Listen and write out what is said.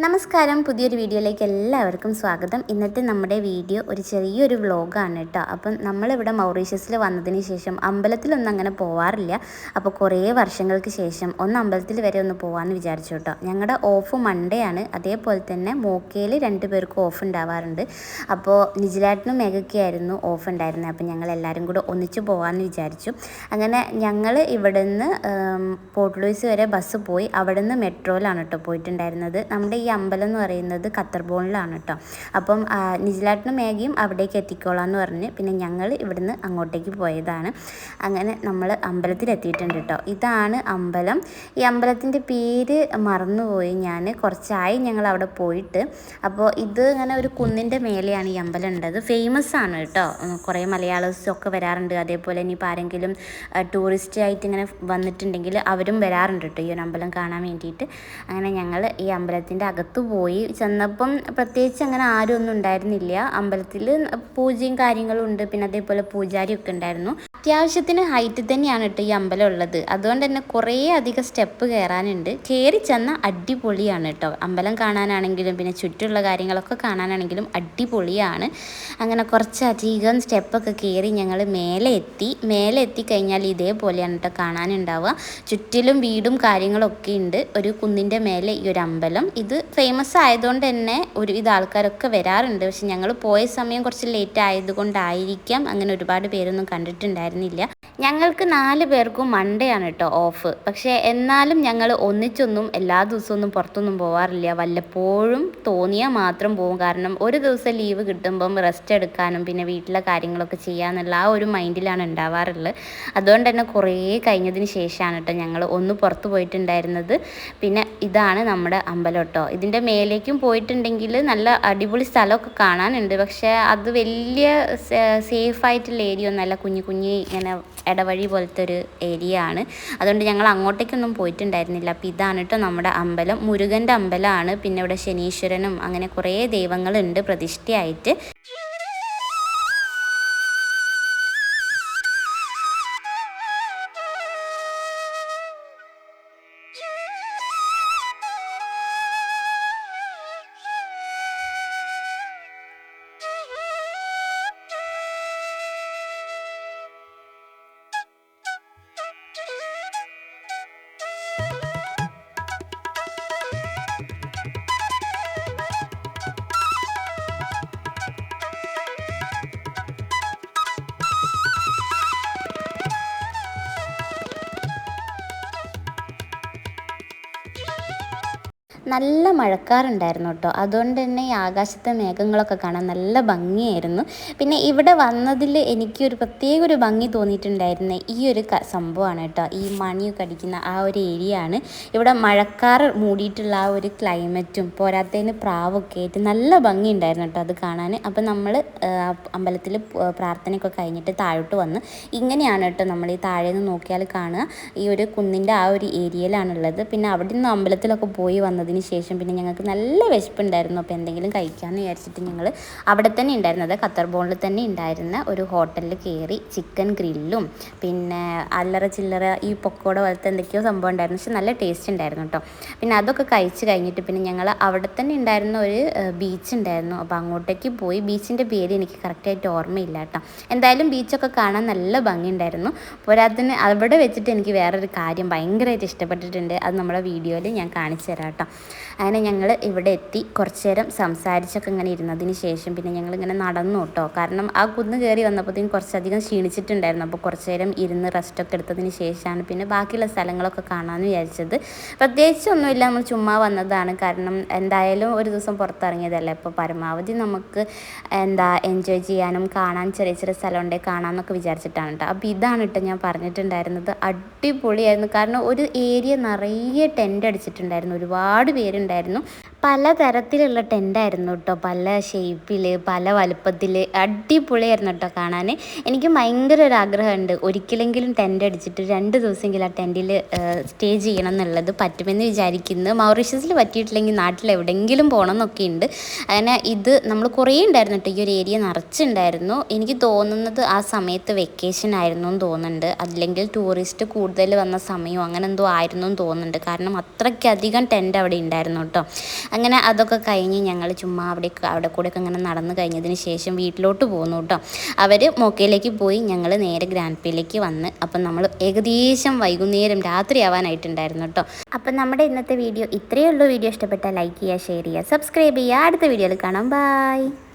നമസ്കാരം, പുതിയൊരു വീഡിയോയിലേക്ക് എല്ലാവർക്കും സ്വാഗതം. ഇന്നത്തെ നമ്മുടെ വീഡിയോ ഒരു ചെറിയൊരു വ്ലോഗാണ് കേട്ടോ. അപ്പം നമ്മളിവിടെ മൗറീഷ്യസിൽ വന്നതിന് ശേഷം അമ്പലത്തിലൊന്നും അങ്ങനെ പോവാറില്ല. അപ്പോൾ കുറേ വർഷങ്ങൾക്ക് ശേഷം അമ്പലത്തിൽ വരെ ഒന്ന് പോകാമെന്ന് വിചാരിച്ചു കേട്ടോ. ഞങ്ങളുടെ ഓഫ് മൺഡേ ആണ്. അതേപോലെ തന്നെ മോക്കയിൽ 2 പേർക്കും ഓഫ് ഉണ്ടാവാറുണ്ട്. അപ്പോൾ നിജിലാട്ടിനും മേഘയ്ക്കായിരുന്നു ഓഫ് ഉണ്ടായിരുന്നത്. അപ്പം ഞങ്ങൾ എല്ലാവരും കൂടെ ഒന്നിച്ച് പോകാമെന്ന് വിചാരിച്ചു. അങ്ങനെ ഞങ്ങൾ ഇവിടെ നിന്ന് പോർട്ട് ലൂയിസ് വരെ ബസ് പോയി. അവിടെ നിന്ന് മെട്രോയിലാണ് കേട്ടോ പോയിട്ടുണ്ടായിരുന്നത്. നമ്മുടെ ഈ അമ്പലം എന്ന് പറയുന്നത് കത്തർബോണിലാണ് കേട്ടോ. അപ്പം നിജിലാട്ടിനും മേഘയും അവിടേക്ക് എത്തിക്കോളാമെന്ന് പറഞ്ഞ് പിന്നെ ഞങ്ങൾ ഇവിടുന്ന് അങ്ങോട്ടേക്ക് പോയതാണ്. അങ്ങനെ നമ്മൾ അമ്പലത്തിലെത്തിയിട്ടുണ്ട് കേട്ടോ. ഇതാണ് അമ്പലം. ഈ അമ്പലത്തിൻ്റെ പേര് മറന്നുപോയി ഞാൻ. കുറച്ചായി ഞങ്ങൾ അവിടെ പോയിട്ട്. അപ്പോൾ ഇത് ഇങ്ങനെ ഒരു കുന്നിൻ്റെ മേലെയാണ് ഈ അമ്പലം ഉള്ളത്. ഫേമസ് ആണ് കേട്ടോ. കുറേ മലയാളീസൊക്കെ വരാറുണ്ട്. അതേപോലെ ഇനിയിപ്പോൾ ആരെങ്കിലും ടൂറിസ്റ്റ് ആയിട്ട് ഇങ്ങനെ വന്നിട്ടുണ്ടെങ്കിൽ അവരും വരാറുണ്ട് കേട്ടോ ഈ ഒരു അമ്പലം കാണാൻ വേണ്ടിയിട്ട്. അങ്ങനെ ഞങ്ങൾ ഈ അമ്പലത്തിൻ്റെ അകത്ത് പോയി ചെന്നപ്പം പ്രത്യേകിച്ച് അങ്ങനെ ആരും ഒന്നും ഉണ്ടായിരുന്നില്ല. അമ്പലത്തിൽ പൂജയും കാര്യങ്ങളും ഉണ്ട്. പിന്നെ അതേപോലെ പൂജാരിയൊക്കെ ഉണ്ടായിരുന്നു. അത്യാവശ്യത്തിന് ഹൈറ്റ് തന്നെയാണ് കേട്ടോ ഈ അമ്പലം ഉള്ളത്. അതുകൊണ്ട് തന്നെ കുറേ അധികം സ്റ്റെപ്പ് കയറാനുണ്ട്. കയറി ചെന്നാൽ അടിപൊളിയാണ് കേട്ടോ. അമ്പലം കാണാനാണെങ്കിലും പിന്നെ ചുറ്റുമുള്ള കാര്യങ്ങളൊക്കെ കാണാനാണെങ്കിലും അടിപൊളിയാണ്. അങ്ങനെ കുറച്ചധികം സ്റ്റെപ്പൊക്കെ കയറി ഞങ്ങൾ മേലെ എത്തിക്കഴിഞ്ഞാൽ ഇതേപോലെയാണ് കേട്ടോ കാണാനുണ്ടാവുക. ചുറ്റിലും വീടും കാര്യങ്ങളൊക്കെ ഉണ്ട്. ഒരു കുന്നിൻ്റെ മേലെ ഈ ഒരു അമ്പലം. ഇത് ഫേമസ് ആയതുകൊണ്ട് തന്നെ ഒരുവിധ ആൾക്കാരൊക്കെ വരാറുണ്ട്. പക്ഷെ ഞങ്ങൾ പോയ സമയം കുറച്ച് ലേറ്റ് ആയതുകൊണ്ടായിരിക്കാം അങ്ങനെ ഒരുപാട് പേരൊന്നും കണ്ടിട്ടുണ്ടായിരുന്നില്ല. ഞങ്ങൾക്ക് 4 പേർക്കും മൺഡേ ആണ് കേട്ടോ ഓഫ്. പക്ഷേ എന്നാലും ഞങ്ങൾ ഒന്നിച്ചൊന്നും എല്ലാ ദിവസമൊന്നും പുറത്തൊന്നും പോകാറില്ല. വല്ലപ്പോഴും തോന്നിയാൽ മാത്രം പോകും. കാരണം ഒരു ദിവസം ലീവ് കിട്ടുമ്പം റെസ്റ്റ് എടുക്കാനും പിന്നെ വീട്ടിലെ കാര്യങ്ങളൊക്കെ ചെയ്യാന്നുള്ള ആ ഒരു മൈൻഡിലാണ് ഉണ്ടാവാറുള്ളത്. അതുകൊണ്ട് തന്നെ കുറേ കഴിഞ്ഞതിന് ശേഷമാണ് കേട്ടോ ഞങ്ങൾ ഒന്ന് പുറത്ത് പോയിട്ടുണ്ടായിരുന്നത്. പിന്നെ ഇതാണ് നമ്മുടെ അമ്പലം കേട്ടോ. ഇതിൻ്റെ മേലേക്കും പോയിട്ടുണ്ടെങ്കിൽ നല്ല അടിപൊളി സ്ഥലമൊക്കെ കാണാനുണ്ട്. പക്ഷേ അത് വലിയ സേഫായിട്ടുള്ള ഏരിയ ഒന്നല്ല. കുഞ്ഞു ഇങ്ങനെ ഇടവഴി പോലത്തെ ഒരു ഏരിയ ആണ്. അതുകൊണ്ട് ഞങ്ങൾ അങ്ങോട്ടേക്കൊന്നും പോയിട്ടുണ്ടായിരുന്നില്ല. അപ്പോൾ ഇതാണ് കേട്ടോ നമ്മുടെ അമ്പലം. മുരുകൻ്റെ അമ്പലമാണ്. പിന്നെ ഇവിടെ ശനീശ്വരനും അങ്ങനെ കുറേ ദൈവങ്ങളുണ്ട് പ്രതിഷ്ഠയായിട്ട്. നല്ല മഴക്കാറുണ്ടായിരുന്നു കേട്ടോ. അതുകൊണ്ട് തന്നെ ഈ ആകാശത്തെ മേഘങ്ങളൊക്കെ കാണാൻ നല്ല ഭംഗിയായിരുന്നു. പിന്നെ ഇവിടെ വന്നതിൽ എനിക്കൊരു പ്രത്യേക ഒരു ഭംഗി തോന്നിയിട്ടുണ്ടായിരുന്നത് ഈ ഒരു സംഭവമാണ് കേട്ടോ. ഈ മണിയൊക്കെ അടിക്കുന്ന ആ ഒരു ഏരിയ ആണ്. ഇവിടെ മഴക്കാറ് മൂടിയിട്ടുള്ള ആ ഒരു ക്ലൈമറ്റും പോരാത്തതിന് പ്രാവൊക്കെ ആയിട്ട് നല്ല ഭംഗി ഉണ്ടായിരുന്നു കേട്ടോ അത് കാണാൻ. അപ്പം നമ്മൾ അമ്പലത്തിൽ പ്രാർത്ഥനയൊക്കെ കഴിഞ്ഞിട്ട് താഴോട്ട് വന്ന് ഇങ്ങനെയാണ് കേട്ടോ നമ്മൾ ഈ താഴെ നിന്ന് നോക്കിയാൽ കാണുക. ഈ ഒരു കുന്നിൻ്റെ ആ ഒരു ഏരിയയിലാണുള്ളത്. പിന്നെ അവിടെ നിന്ന് അമ്പലത്തിലൊക്കെ പോയി വന്നതിന് ശേഷം പിന്നെ ഞങ്ങൾക്ക് നല്ല വിശപ്പുണ്ടായിരുന്നു. അപ്പോൾ എന്തെങ്കിലും കഴിക്കാമെന്ന് വിചാരിച്ചിട്ട് ഞങ്ങൾ അവിടെ തന്നെ ഉണ്ടായിരുന്നത് കത്തർബോണിൽ തന്നെ ഉണ്ടായിരുന്ന ഒരു ഹോട്ടലിൽ കയറി ചിക്കൻ ഗ്രില്ലും പിന്നെ അല്ലറ ചില്ലറ ഈ പൊക്കോട പോലത്തെ എന്തൊക്കെയോ സംഭവം ഉണ്ടായിരുന്നു. പക്ഷെ നല്ല ടേസ്റ്റ് ഉണ്ടായിരുന്നു കേട്ടോ. പിന്നെ അതൊക്കെ കഴിച്ച് കഴിഞ്ഞിട്ട് പിന്നെ ഞങ്ങൾ അവിടെ തന്നെ ഉണ്ടായിരുന്ന ഒരു ബീച്ച് ഉണ്ടായിരുന്നു. അപ്പോൾ അങ്ങോട്ടേക്ക് പോയി. ബീച്ചിൻ്റെ പേര് എനിക്ക് കറക്റ്റായിട്ട് ഓർമ്മയില്ല കേട്ടോ. എന്തായാലും ബീച്ചൊക്കെ കാണാൻ നല്ല ഭംഗിയുണ്ടായിരുന്നു. പോരാത്തിന് അവിടെ വെച്ചിട്ട് എനിക്ക് വേറൊരു കാര്യം ഭയങ്കരമായിട്ട് ഇഷ്ടപ്പെട്ടിട്ടുണ്ട്. അത് നമ്മുടെ വീഡിയോയിൽ ഞാൻ കാണിച്ചു തരാം കേട്ടോ. അങ്ങനെ ഞങ്ങൾ ഇവിടെ എത്തി കുറച്ച് നേരം സംസാരിച്ചൊക്കെ ഇങ്ങനെ ഇരുന്നതിന് ശേഷം പിന്നെ ഞങ്ങളിങ്ങനെ നടന്നു കേട്ടോ. കാരണം ആ കുന്ന് കയറി വന്നപ്പോഴത്തേക്കും കുറച്ചധികം ക്ഷീണിച്ചിട്ടുണ്ടായിരുന്നു. അപ്പോൾ കുറച്ച് നേരം ഇരുന്ന് റെസ്റ്റൊക്കെ എടുത്തതിന് ശേഷമാണ് പിന്നെ ബാക്കിയുള്ള സ്ഥലങ്ങളൊക്കെ കാണാമെന്ന് വിചാരിച്ചത്. പ്രത്യേകിച്ചൊന്നുമില്ല, നമ്മൾ ചുമ്മാ വന്നതാണ്. കാരണം എന്തായാലും ഒരു ദിവസം പുറത്തിറങ്ങിയതല്ലേ. അപ്പോൾ പരമാവധി നമുക്ക് എൻജോയ് ചെയ്യാനും കാണാൻ ചെറിയ ചെറിയ സ്ഥലമുണ്ടെങ്കിൽ കാണാമെന്നൊക്കെ വിചാരിച്ചിട്ടാണ് കേട്ടോ. അപ്പോൾ ഇതാണ് കേട്ടോ ഞാൻ പറഞ്ഞിട്ടുണ്ടായിരുന്നത്. അടിപൊളിയായിരുന്നു. കാരണം ഒരു ഏരിയ നിറയെ ടെൻ്റ് അടിച്ചിട്ടുണ്ടായിരുന്നു. ഒരുപാട് പേരുണ്ടായിരുന്നു. പലതരത്തിലുള്ള ടെൻ്റായിരുന്നു കേട്ടോ. പല ഷേപ്പിൽ പല വലുപ്പത്തിൽ അടിപൊളിയായിരുന്നു കേട്ടോ കാണാൻ. എനിക്ക് ഭയങ്കര ഒരു ആഗ്രഹമുണ്ട് ഒരിക്കലെങ്കിലും ടെൻ്റ് അടിച്ചിട്ട് 2 ദിവസമെങ്കിലും ആ ടെൻറ്റിൽ സ്റ്റേ ചെയ്യണം എന്നുള്ളത്. പറ്റുമെന്ന് വിചാരിക്കുന്നു. മൗറീഷ്യസിൽ പറ്റിയിട്ടില്ലെങ്കിൽ നാട്ടിൽ എവിടെയെങ്കിലും പോകണം എന്നൊക്കെ ഉണ്ട്. അങ്ങനെ ഇത് നമ്മൾ കുറേ ഉണ്ടായിരുന്നു കേട്ടോ. ഈ ഒരു ഏരിയ നിറച്ചുണ്ടായിരുന്നു. എനിക്ക് തോന്നുന്നത് ആ സമയത്ത് വെക്കേഷൻ ആയിരുന്നു എന്ന് തോന്നുന്നുണ്ട്. അല്ലെങ്കിൽ ടൂറിസ്റ്റ് കൂടുതൽ വന്ന സമയമോ അങ്ങനെ എന്തോ ആയിരുന്നു എന്ന് തോന്നുന്നുണ്ട്. കാരണം അത്രയ്ക്കധികം ടെൻ്റ് അവിടെ ഉണ്ടായിരുന്നു കേട്ടോ. അങ്ങനെ അതൊക്കെ കഴിഞ്ഞ് ഞങ്ങൾ ചുമ്മാ അവിടെ കൂടെയൊക്കെ അങ്ങനെ നടന്നു കഴിഞ്ഞതിന് ശേഷം വീട്ടിലോട്ട് പോന്നു കേട്ടോ. അവർ മൊക്കയിലേക്ക് പോയി, ഞങ്ങൾ നേരെ ഗ്രാൻഡ് പേയിലേക്ക് വന്ന്. അപ്പം നമ്മൾ ഏകദേശം വൈകുന്നേരം രാത്രിയാവാനായിട്ടുണ്ടായിരുന്നു കേട്ടോ. അപ്പം നമ്മുടെ ഇന്നത്തെ വീഡിയോ ഇത്രയേ ഉള്ളൂ. വീഡിയോ ഇഷ്ടപ്പെട്ടാൽ ലൈക്ക് ചെയ്യുക, ഷെയർ ചെയ്യുക, സബ്സ്ക്രൈബ് ചെയ്യുക. അടുത്ത വീഡിയോയിൽ കാണാം. ബൈ.